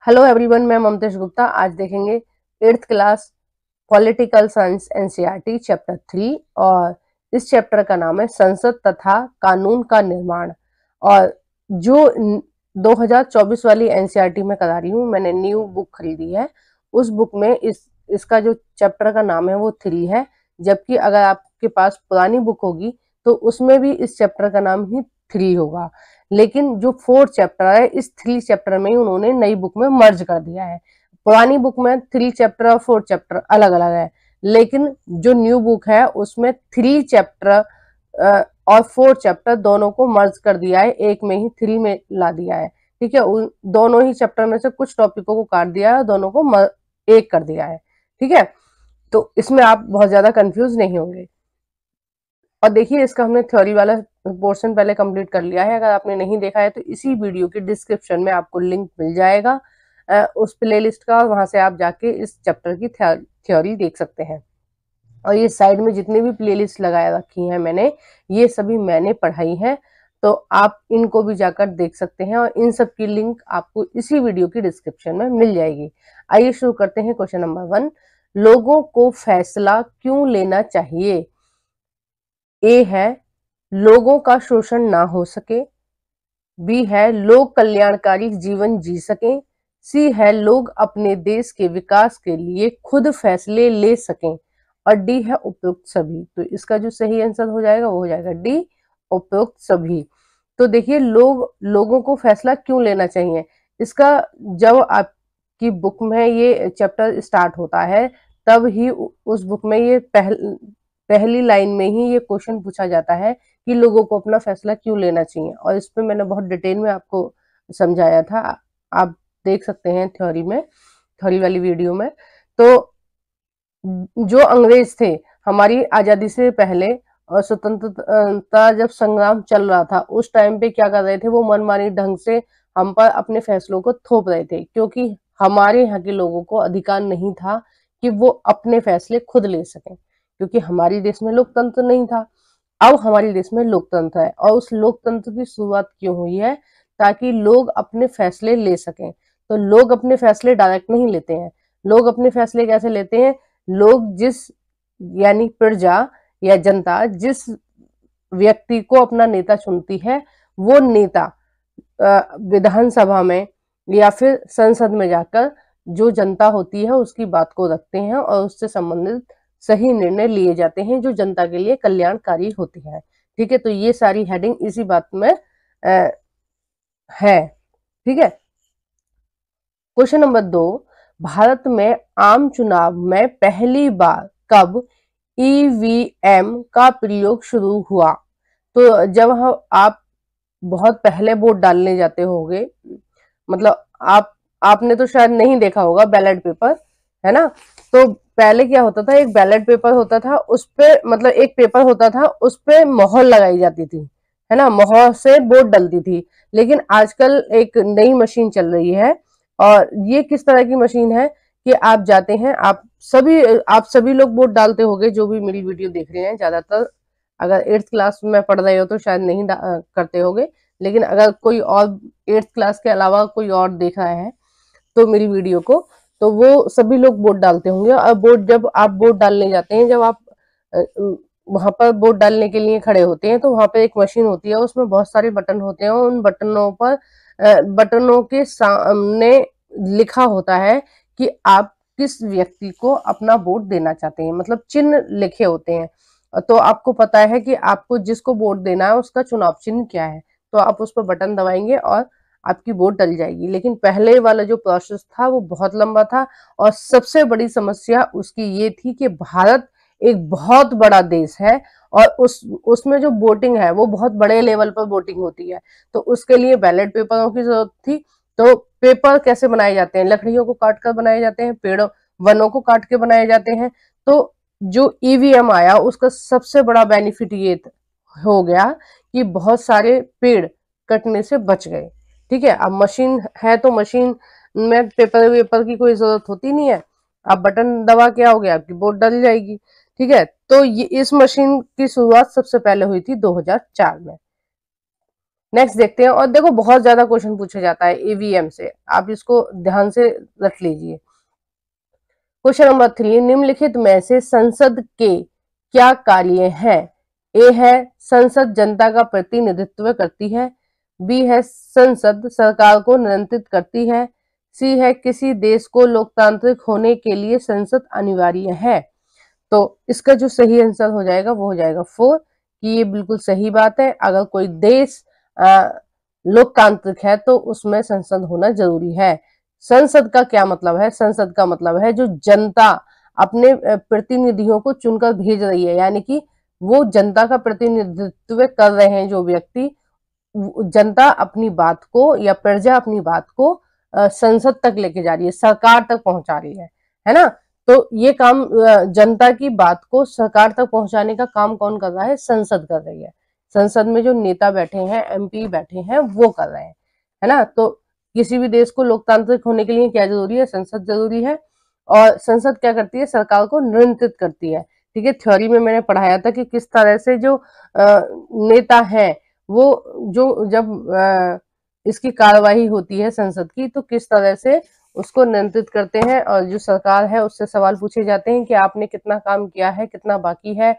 Hello everyone, मैं ममतेश गुप्ता। आज देखेंगे 8th class political science NCERT chapter 3 और इस चैप्टर का नाम है संसद तथा कानून का निर्माण। और जो 2024 वाली एनसीईआरटी में करा रही हूँ, मैंने न्यू बुक खरीदी है। उस बुक में इसका जो चैप्टर का नाम है वो 3 है, जबकि अगर आपके पास पुरानी बुक होगी तो उसमें भी इस चैप्टर का नाम ही 3 होगा। लेकिन जो 4th चैप्टर है, इस 3 चैप्टर में ही उन्होंने नई बुक में मर्ज कर दिया है। पुरानी बुक में 3 चैप्टर और 4th चैप्टर अलग अलग है, लेकिन जो न्यू बुक है उसमें 3 चैप्टर और 4th चैप्टर दोनों को मर्ज कर दिया है, एक में ही 3 में ला दिया है। ठीक है, उन दोनों ही चैप्टर में से कुछ टॉपिकों को काट दिया है, दोनों को एक कर दिया है। ठीक है, तो इसमें आप बहुत ज्यादा कंफ्यूज नहीं होंगे। और देखिए, इसका हमने थ्योरी वाला पोर्शन पहले कंप्लीट कर लिया है। अगर आपने नहीं देखा है तो इसी वीडियो के डिस्क्रिप्शन में आपको लिंक मिल जाएगा उस प्लेलिस्ट का, और वहां से आप जाके इस चैप्टर की थ्योरी देख सकते हैं। और ये साइड में जितनी भी प्लेलिस्ट लगाए रखी हैं मैंने, ये सभी मैंने पढ़ाई है, तो आप इनको भी जाकर देख सकते हैं, और इन सब की लिंक आपको इसी वीडियो की डिस्क्रिप्शन में मिल जाएगी। आइए शुरू करते हैं। क्वेश्चन नंबर 1, लोगों को फैसला क्यों लेना चाहिए? ए है लोगों का शोषण ना हो सके, बी है लोग कल्याणकारी जीवन जी सकें, सी है लोग अपने देश के विकास के लिए खुद फैसले ले सकें, और डी है उपयुक्त सभी। तो इसका जो सही आंसर हो जाएगा वो हो जाएगा डी, उपयुक्त सभी। तो देखिए, लोगों को फैसला क्यों लेना चाहिए, इसका जब आपकी बुक में ये चैप्टर स्टार्ट होता है तब ही उस बुक में ये पहली लाइन में ही ये क्वेश्चन पूछा जाता है कि लोगों को अपना फैसला क्यों लेना चाहिए। और इस पे मैंने बहुत डिटेल में आपको समझाया था, आप देख सकते हैं थ्योरी वाली वीडियो में। तो जो अंग्रेज थे, हमारी आजादी से पहले और स्वतंत्रता जब संग्राम चल रहा था, उस टाइम पे क्या कर रहे थे, वो मनमानी ढंग से हम पर अपने फैसलों को थोप रहे थे, क्योंकि हमारे यहाँ के लोगों को अधिकार नहीं था कि वो अपने फैसले खुद ले सकें, क्योंकि हमारे देश में लोकतंत्र नहीं था। अब हमारे देश में लोकतंत्र है, और उस लोकतंत्र की शुरुआत क्यों हुई है? ताकि लोग अपने फैसले ले सकें। तो लोग अपने फैसले डायरेक्ट नहीं लेते हैं। लोग अपने फैसले कैसे लेते हैं? लोग यानी प्रजा या जनता जिस व्यक्ति को अपना नेता चुनती है, वो नेता विधानसभा में या फिर संसद में जाकर जो जनता होती है उसकी बात को रखते हैं, और उससे संबंधित सही निर्णय लिए जाते हैं जो जनता के लिए कल्याणकारी होती है। ठीक है, तो ये सारी हेडिंग इसी बात में है। ठीक है, क्वेश्चन नंबर 2, भारत में आम चुनाव में पहली बार कब ईवीएम का प्रयोग शुरू हुआ? तो जब आप बहुत पहले वोट डालने जाते होंगे, मतलब आपने तो शायद नहीं देखा होगा बैलेट पेपर, है ना? तो पहले क्या होता था, एक बैलेट पेपर होता था, उस पे मतलब एक पेपर होता था, उस पे मोहर लगाई जाती थी, है ना? मोहर से वोट डलती थी। लेकिन आजकल एक नई मशीन चल रही है, और ये किस तरह की मशीन है कि आप जाते हैं, आप सभी लोग वोट डालते होंगे जो भी मेरी वीडियो देख रहे हैं। ज्यादातर अगर 8th क्लास में पढ़ रहे हो तो शायद नहीं करते होंगे, लेकिन अगर कोई और 8th क्लास के अलावा कोई और देख रहा है तो मेरी वीडियो को, तो वो सभी लोग वोट डालते होंगे। और जब आप वोट डालने जाते हैं, जब आप वहां पर वोट डालने के लिए खड़े होते हैं, तो वहां पे एक मशीन होती है, उसमें बहुत सारे बटन होते हैं, उन बटनों के सामने लिखा होता है कि आप किस व्यक्ति को अपना वोट देना चाहते हैं, मतलब चिन्ह लिखे होते हैं। तो आपको पता है कि आपको जिसको वोट देना है उसका चुनाव चिन्ह क्या है, तो आप उस पर बटन दबाएंगे और आपकी वोट डल जाएगी। लेकिन पहले वाला जो प्रोसेस था वो बहुत लंबा था, और सबसे बड़ी समस्या उसकी ये थी कि भारत एक बहुत बड़ा देश है, और उसमें जो वोटिंग है वो बहुत बड़े लेवल पर वोटिंग होती है। तो उसके लिए बैलेट पेपरों की जरूरत थी। तो पेपर कैसे बनाए जाते हैं? लकड़ियों को काट कर बनाए जाते हैं, वनों को काट के बनाए जाते हैं। तो जो ईवीएम आया उसका सबसे बड़ा बेनिफिट ये हो गया कि बहुत सारे पेड़ कटने से बच गए। ठीक है, अब मशीन है तो मशीन में पेपर वेपर की कोई जरूरत होती नहीं है। आप बटन दबा के आओगे, आपकी वोट डल जाएगी। ठीक है, तो ये इस मशीन की शुरुआत सबसे पहले हुई थी 2004 में। नेक्स्ट देखते हैं, और देखो बहुत ज्यादा क्वेश्चन पूछा जाता है ईवीएम से, आप इसको ध्यान से रख लीजिए। क्वेश्चन नंबर 3, निम्नलिखित में से संसद के क्या कार्य हैं? ए है संसद जनता का प्रतिनिधित्व करती है, बी है संसद सरकार को नियंत्रित करती है, सी है किसी देश को लोकतांत्रिक होने के लिए संसद अनिवार्य है। तो इसका जो सही आंसर हो जाएगा वो हो जाएगा 4, कि ये बिल्कुल सही बात है। अगर कोई देश लोकतांत्रिक है तो उसमें संसद होना जरूरी है। संसद का क्या मतलब है? संसद का मतलब है जो जनता अपने प्रतिनिधियों को चुनकर भेज रही है, यानी कि वो जनता का प्रतिनिधित्व कर रहे हैं जो व्यक्ति, जनता अपनी बात को या प्रजा अपनी बात को संसद तक लेके जा रही है, सरकार तक पहुंचा रही है ना। तो ये काम जनता की बात को सरकार तक पहुंचाने का काम कौन कर रहा है? संसद कर रही है। संसद में जो नेता बैठे हैं, एमपी बैठे हैं, वो कर रहे हैं, है ना। तो किसी भी देश को लोकतांत्रिक होने के लिए क्या जरूरी है? संसद जरूरी है। और संसद क्या करती है? सरकार को नियंत्रित करती है। ठीक है, थ्योरी में मैंने पढ़ाया था कि किस तरह से जो नेता है वो जो जब इसकी कार्यवाही होती है संसद की, तो किस तरह से उसको नियंत्रित करते हैं, और जो सरकार है उससे सवाल पूछे जाते हैं कि आपने कितना काम किया है, कितना बाकी है,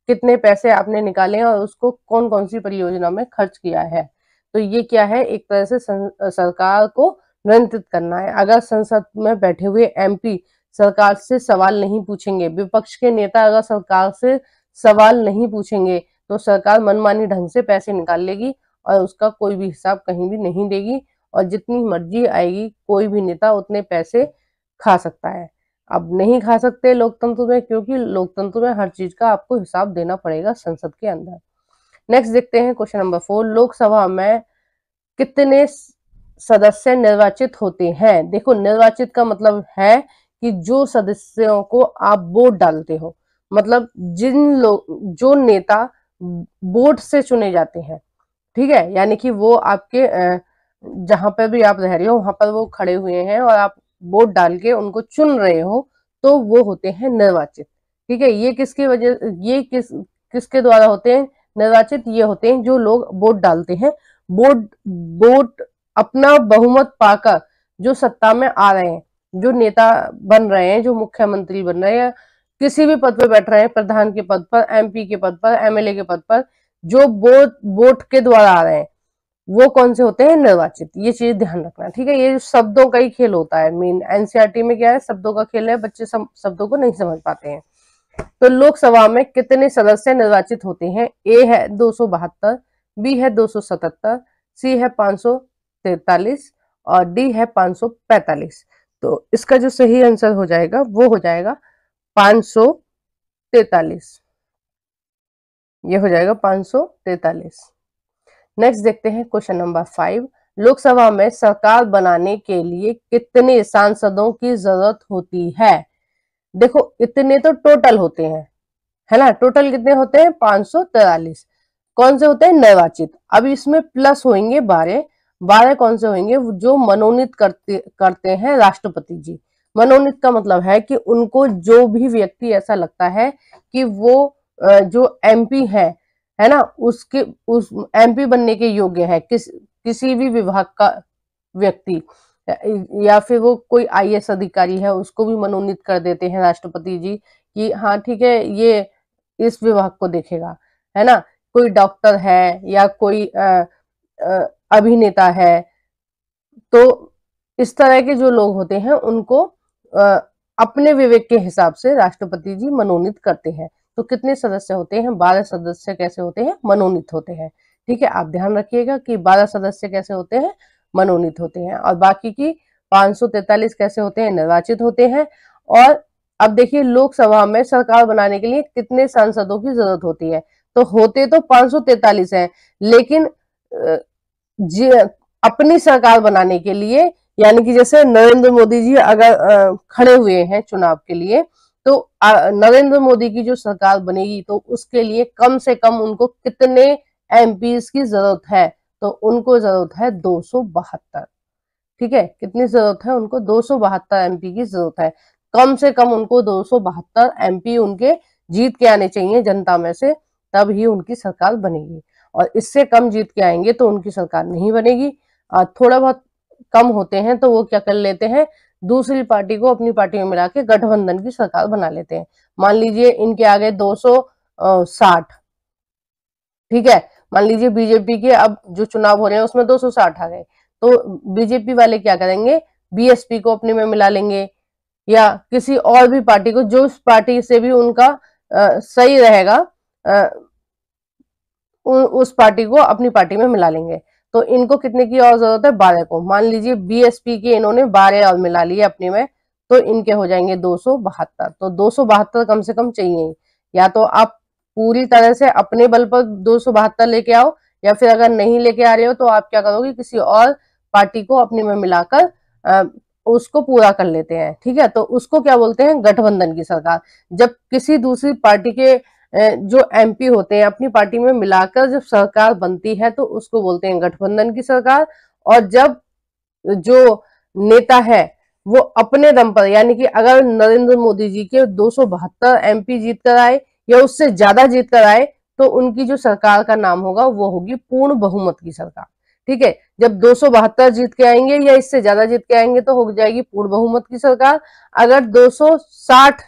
कितने पैसे आपने निकाले हैं और उसको कौन कौन सी परियोजना में खर्च किया है। तो ये क्या है? एक तरह से सरकार को नियंत्रित करना है। अगर संसद में बैठे हुए एमपी सरकार से सवाल नहीं पूछेंगे, विपक्ष के नेता अगर सरकार से सवाल नहीं पूछेंगे, तो सरकार मनमानी ढंग से पैसे निकाल लेगी और उसका कोई भी हिसाब कहीं भी नहीं देगी, और जितनी मर्जी आएगी कोई भी नेता उतने पैसे खा सकता है। अब नहीं खा सकते लोकतंत्र में, क्योंकि लोकतंत्र में हर चीज का आपको हिसाब देना पड़ेगा संसद के अंदर। नेक्स्ट देखते हैं क्वेश्चन नंबर 4, लोकसभा में कितने सदस्य निर्वाचित होते हैं? देखो, निर्वाचित का मतलब है कि जो सदस्यों को आप वोट डालते हो, मतलब जिन लोग, जो नेता वोट से चुने जाते हैं, ठीक है, यानी कि वो आपके जहां पर भी आप रह रहे हो वहां पर वो खड़े हुए हैं और आप वोट डाल के उनको चुन रहे हो, तो वो होते हैं निर्वाचित। ठीक है, ये किसकी वजह, ये किसके द्वारा होते हैं निर्वाचित? ये होते हैं जो लोग वोट डालते हैं, वोट वोट अपना बहुमत पाकर जो सत्ता में आ रहे हैं, जो नेता बन रहे हैं, जो मुख्यमंत्री बन रहे हैं, किसी भी पद पे बैठ रहे हैं, प्रधान के पद पर, एमपी के पद पर, एमएलए के पद पर, जो वोट वोट के द्वारा आ रहे हैं, वो कौन से होते हैं? निर्वाचित। ये चीज ध्यान रखना, ठीक है। ये शब्दों का ही खेल होता है, मेन एनसीईआरटी में क्या है, शब्दों का खेल है, बच्चे शब्दों को नहीं समझ पाते हैं। तो लोकसभा में कितने सदस्य निर्वाचित होते हैं? ए है 272, बी है 277, सी है 543 और डी है 545। तो इसका जो सही आंसर हो जाएगा वो हो जाएगा 543। ये हो जाएगा 543। नेक्स्ट देखते हैं क्वेश्चन नंबर 5, लोकसभा में सरकार बनाने के लिए कितने सांसदों की जरूरत होती है? देखो, इतने तो टोटल होते हैं, है ना। टोटल कितने होते हैं? 543। कौन से होते हैं? निर्वाचित। अब इसमें प्लस होंगे 12। 12 कौन से होंगे? जो मनोनीत करते हैं राष्ट्रपति जी। मनोनीत का मतलब है कि उनको जो भी व्यक्ति ऐसा लगता है कि वो जो एमपी है ना, उसके उस एमपी बनने के योग्य है, किसी भी विभाग का व्यक्ति, या फिर वो कोई आईएएस अधिकारी है, उसको भी मनोनीत कर देते हैं राष्ट्रपति जी कि हाँ ठीक है, ये इस विभाग को देखेगा, है ना। कोई डॉक्टर है या कोई अभिनेता है, तो इस तरह के जो लोग होते हैं उनको अपने विवेक के हिसाब से राष्ट्रपति जी मनोनीत करते हैं। तो कितने सदस्य होते हैं? 12 सदस्य कैसे होते हैं? मनोनीत होते हैं। ठीक है, आप ध्यान रखिएगा कि 12 सदस्य कैसे होते हैं? मनोनीत होते हैं, और बाकी की 543 कैसे होते हैं? निर्वाचित होते हैं। और अब देखिए, लोकसभा में सरकार बनाने के लिए कितने सांसदों की जरूरत होती है? तो होते तो 543 है, लेकिन अपनी सरकार बनाने के लिए, यानी कि जैसे नरेंद्र मोदी जी अगर खड़े हुए हैं चुनाव के लिए, तो नरेंद्र मोदी की जो सरकार बनेगी तो उसके लिए कम से कम उनको कितने एमपीज की जरूरत है? तो उनको जरूरत है 272। ठीक है, कितनी जरूरत है उनको? 272 एमपी की जरूरत है। कम से कम उनको 272 एमपी उनके जीत के आने चाहिए जनता में से, तब ही उनकी सरकार बनेगी। और इससे कम जीत के आएंगे तो उनकी सरकार नहीं बनेगी। थोड़ा बहुत कम होते हैं तो वो क्या कर लेते हैं, दूसरी पार्टी को अपनी पार्टी में मिला के गठबंधन की सरकार बना लेते हैं। मान लीजिए इनके आ गए 260, ठीक है, मान लीजिए बीजेपी के अब जो चुनाव हो रहे हैं उसमें 260 आ गए, तो बीजेपी वाले क्या करेंगे, बीएसपी को अपने में मिला लेंगे या किसी और भी पार्टी को, जो उस पार्टी से भी उनका सही रहेगा, उस पार्टी को अपनी पार्टी में मिला लेंगे। तो इनको कितने की और जरूरत है, 12 को। मान लीजिए बीएसपी के इन्होंने 12 और मिला लिए अपने में, तो इनके हो जाएंगे 272। तो 272 कम से कम चाहिए। या तो आप पूरी तरह से अपने बल पर 272 लेके आओ, या फिर अगर नहीं लेके आ रहे हो तो आप क्या करोगे, किसी और पार्टी को अपने में मिलाकर उसको पूरा कर लेते हैं, ठीक है। तो उसको क्या बोलते हैं, गठबंधन की सरकार। जब किसी दूसरी पार्टी के जो एमपी होते हैं अपनी पार्टी में मिलाकर जब सरकार बनती है तो उसको बोलते हैं गठबंधन की सरकार। और जब जो नेता है वो अपने दम पर, यानी कि अगर नरेंद्र मोदी जी के 272 एमपी जीत कर आए या उससे ज्यादा जीत कर आए, तो उनकी जो सरकार का नाम होगा वो होगी पूर्ण बहुमत की सरकार, ठीक है। जब 272 जीत के आएंगे या इससे ज्यादा जीत के आएंगे तो हो जाएगी पूर्ण बहुमत की सरकार। अगर 260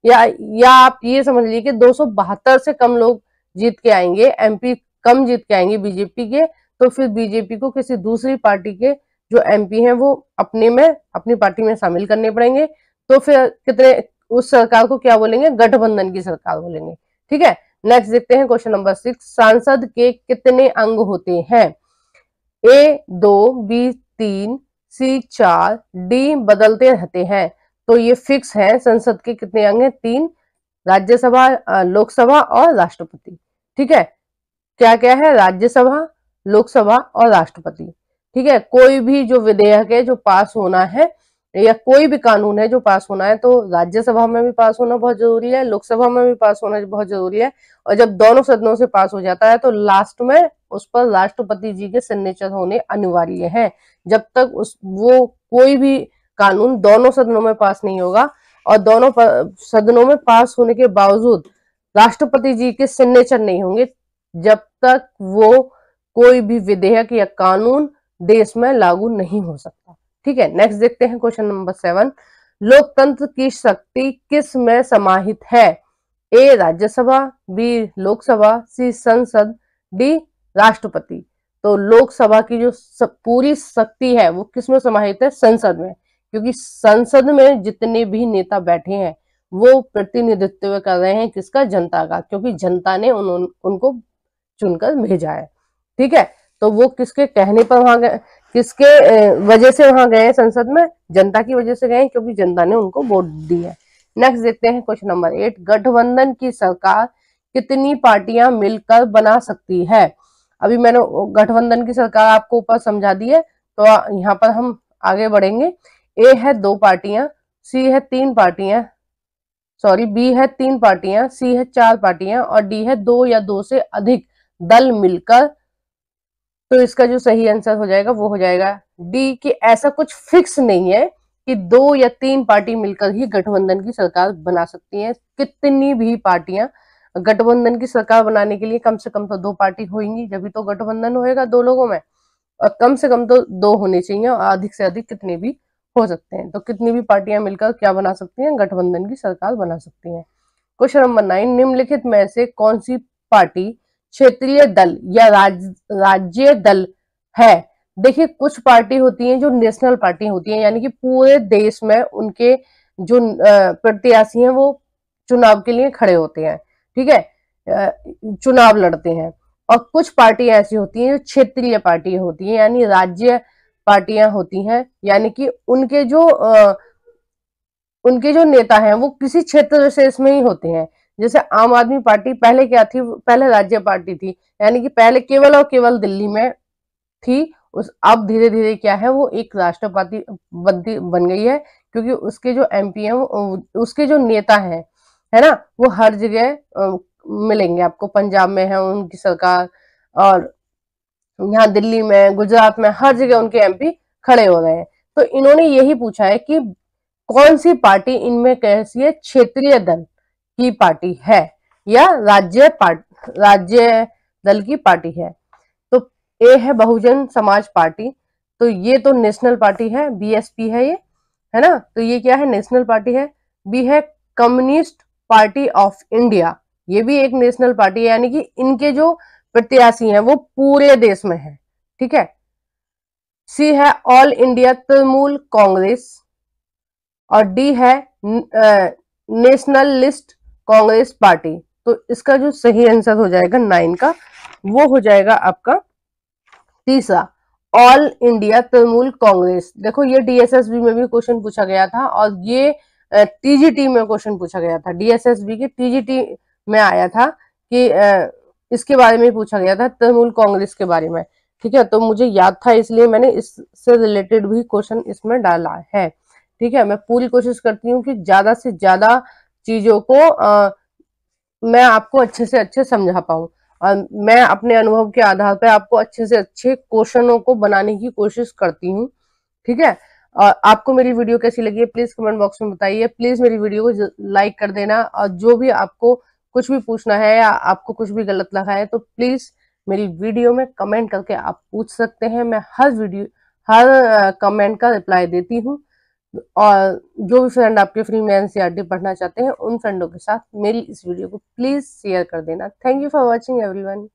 या आप ये समझ लीजिए कि 272 से कम लोग जीत के आएंगे, एमपी कम जीत के आएंगे बीजेपी के, तो फिर बीजेपी को किसी दूसरी पार्टी के जो एमपी हैं वो अपनी पार्टी में शामिल करने पड़ेंगे। तो फिर कितने, उस सरकार को क्या बोलेंगे, गठबंधन की सरकार बोलेंगे, ठीक है। नेक्स्ट देखते हैं क्वेश्चन नंबर 6, सांसद के कितने अंग होते हैं, ए 2, बी 3, सी 4, डी बदलते रहते हैं। तो ये फिक्स है, संसद के कितने अंग हैं, 3, राज्यसभा, लोकसभा और राष्ट्रपति, ठीक है। क्या क्या है, राज्यसभा, लोकसभा और राष्ट्रपति, ठीक है। कोई भी जो विधेयक है जो पास होना है या कोई भी कानून है जो पास होना है तो राज्यसभा में भी पास होना बहुत जरूरी है, लोकसभा में भी पास होना बहुत जरूरी है, और जब दोनों सदनों से पास हो जाता है तो लास्ट में उस पर राष्ट्रपति जी के सिग्नेचर होने अनिवार्य हैं। जब तक वो कोई भी कानून दोनों सदनों में पास नहीं होगा और दोनों सदनों में पास होने के बावजूद राष्ट्रपति जी के सिग्नेचर नहीं होंगे, जब तक वो कोई भी विधेयक या कानून देश में लागू नहीं हो सकता, ठीक है। नेक्स्ट देखते हैं क्वेश्चन नंबर 7, लोकतंत्र की शक्ति किस में समाहित है, ए राज्यसभा, बी लोकसभा, सी संसद, डी राष्ट्रपति। तो लोकसभा की जो पूरी शक्ति है वो किस में समाहित है, संसद में, क्योंकि संसद में जितने भी नेता बैठे हैं वो प्रतिनिधित्व कर रहे हैं किसका, जनता का, क्योंकि जनता ने उनको चुनकर भेजा है, ठीक है। तो वो किसके कहने पर वहां गए, किसके वजह से वहां गए संसद में, जनता की वजह से गए, क्योंकि जनता ने उनको वोट दी है। नेक्स्ट देखते हैं क्वेश्चन नंबर 8, गठबंधन की सरकार कितनी पार्टियां मिलकर बना सकती है। अभी मैंने गठबंधन की सरकार आपको ऊपर समझा दी है, तो यहाँ पर हम आगे बढ़ेंगे। ए है 2 पार्टियां, सी है 3 पार्टियां, सॉरी बी है 3 पार्टियां, सी है 4 पार्टियां और डी है 2 या 2 से अधिक दल मिलकर। तो इसका जो सही आंसर हो जाएगा वो हो जाएगा डी, कि ऐसा कुछ फिक्स नहीं है कि 2 या 3 पार्टी मिलकर ही गठबंधन की सरकार बना सकती हैं। कितनी भी पार्टियां, गठबंधन की सरकार बनाने के लिए कम से कम तो 2 पार्टी होंगी, जब भी तो गठबंधन होएगा 2 लोगों में, और कम से कम तो 2 होने चाहिए और अधिक से अधिक कितने भी हो सकते हैं। तो कितनी भी पार्टियां मिलकर क्या बना सकती हैं, गठबंधन की सरकार बना सकती हैं। क्वेश्चन नंबर 9, निम्नलिखित में से कौन सी पार्टी क्षेत्रीय दल या राज्य दल है। देखिए कुछ पार्टी होती हैं जो नेशनल पार्टी होती हैं, यानी कि पूरे देश में उनके जो प्रत्याशी हैं वो चुनाव के लिए खड़े होते हैं, ठीक है, चुनाव लड़ते हैं। और कुछ पार्टी ऐसी होती हैं जो क्षेत्रीय पार्टी होती हैं, यानी राज्य पार्टियां होती हैं, यानी कि उनके जो नेता हैं वो किसी क्षेत्र विशेष में ही होते हैं। जैसे आम आदमी पार्टी पहले क्या थी, पहले राज्य पार्टी थी, यानी कि पहले केवल और केवल दिल्ली में थी, अब धीरे धीरे क्या है वो एक राष्ट्र पार्टी बन गई है, क्योंकि उसके जो एमपी हैं उसके जो नेता हैं, है ना, वो हर जगह मिलेंगे आपको। पंजाब में है उनकी सरकार, और यहाँ दिल्ली में, गुजरात में, हर जगह उनके एमपी खड़े हो रहे हैं। तो इन्होंने यही पूछा है कि कौन सी पार्टी इनमें कैसी है, क्षेत्रीय दल की पार्टी है या राज्य दल की पार्टी है। तो ए है बहुजन समाज पार्टी, तो ये तो नेशनल पार्टी है, बीएसपी है ये, है ना। तो ये क्या है, नेशनल पार्टी है। बी है कम्युनिस्ट पार्टी ऑफ इंडिया, ये भी एक नेशनल पार्टी है, यानी कि इनके जो प्रत्याशी हैं वो पूरे देश में है, ठीक है। सी है ऑल इंडिया तृणमूल कांग्रेस, और डी है नेशनलिस्ट कांग्रेस पार्टी। तो इसका जो सही आंसर हो जाएगा 9 का, वो हो जाएगा आपका तीसरा, ऑल इंडिया तृणमूल कांग्रेस। देखो ये डीएसएसबी में भी क्वेश्चन पूछा गया था, और ये टीजीटी में क्वेश्चन पूछा गया था, डीएसएसबी की टीजीटी में आया था कि इसके बारे में पूछा गया था, तृणमूल कांग्रेस के बारे में, ठीक है। तो मुझे याद था, इसलिए मैंने इससे रिलेटेड भी क्वेश्चन इसमें डाला है, ठीक है। मैं पूरी कोशिश करती हूँ कि ज्यादा से ज्यादा चीजों को मैं आपको अच्छे से अच्छे समझा पाऊं, और मैं अपने अनुभव के आधार पर आपको अच्छे से अच्छे क्वेश्चनों को बनाने की कोशिश करती हूँ, ठीक है। और आपको मेरी वीडियो कैसी लगी है प्लीज कमेंट बॉक्स में बताइए। प्लीज मेरी वीडियो को लाइक कर देना, और जो भी आपको कुछ भी पूछना है या आपको कुछ भी गलत लगा है तो प्लीज मेरी वीडियो में कमेंट करके आप पूछ सकते हैं। मैं हर कमेंट का रिप्लाई देती हूँ। और जो भी फ्रेंड आपके फ्री में एनसीईआरटी पढ़ना चाहते हैं, उन फ्रेंडों के साथ मेरी इस वीडियो को प्लीज शेयर कर देना। Thank you for watching everyone.